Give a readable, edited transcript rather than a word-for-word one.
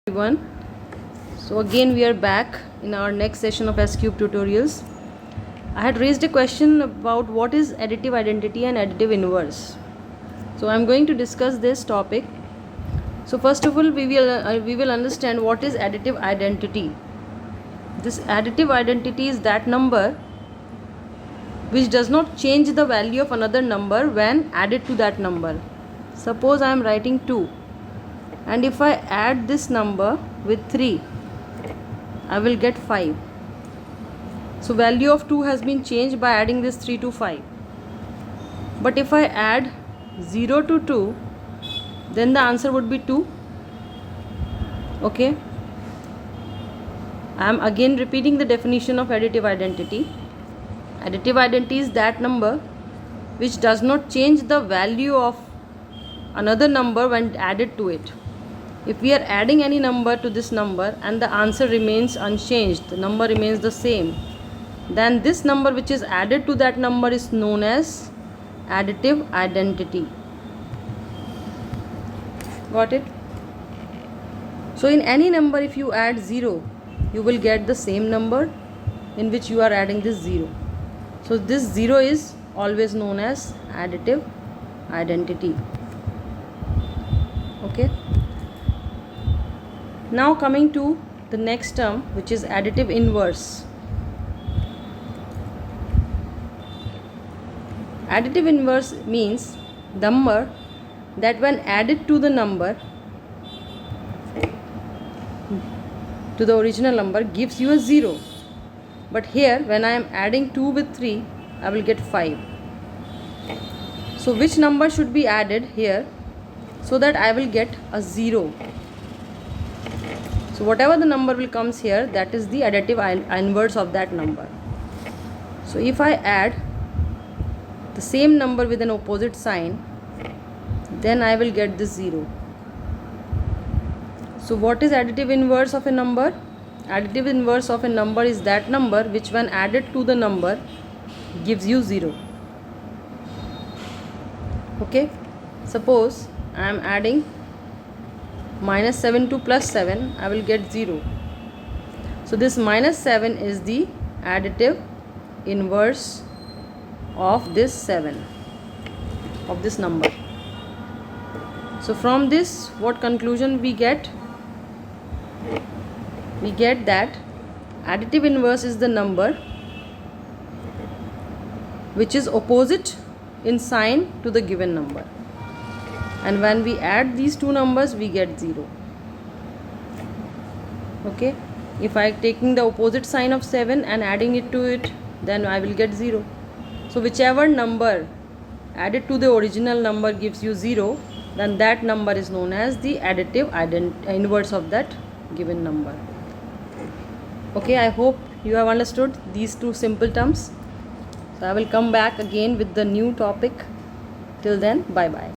Everyone, so again we are back in our next session of S-Cube tutorials. I had raised a question about what is additive identity and additive inverse. So I am going to discuss this topic. So first of all, we will understand what is additive identity. This additive identity is that number which does not change the value of another number when added to that number. Suppose I am writing 2. And if I add this number with 3, I will get 5. So value of 2 has been changed by adding this 3 to 5. But if I add 0 to 2, then the answer would be 2. Okay. I am again repeating the definition of additive identity. Additive identity is that number which does not change the value of another number when added to it. If we are adding any number to this number and the answer remains unchanged, the number remains the same, then this number which is added to that number is known as additive identity. Got it? So in any number, if you add 0, you will get the same number in which you are adding this 0. So this 0 is always known as additive identity. Okay. Now coming to the next term, which is additive inverse. Additive inverse means number that when added to the number, to the original number, gives you a 0. But here when I am adding 2 with 3, I will get 5. So which number should be added here so that I will get a 0? So whatever the number will comes here, that is the additive inverse of that number. So if I add the same number with an opposite sign, then I will get this 0. So what is additive inverse of a number? Additive inverse of a number is that number which when added to the number gives you 0. Okay. Suppose I am adding minus 7 to plus 7, I will get 0. So this minus 7 is the additive inverse of this 7, of this number. So from this, what conclusion we get? We get that additive inverse is the number which is opposite in sign to the given number. And when we add these two numbers, we get 0. Okay. If I am taking the opposite sign of 7 and adding it to it, then I will get 0. So whichever number added to the original number gives you 0, then that number is known as the additive inverse of that given number. Okay, I hope you have understood these two simple terms. So I will come back again with the new topic. Till then, bye bye.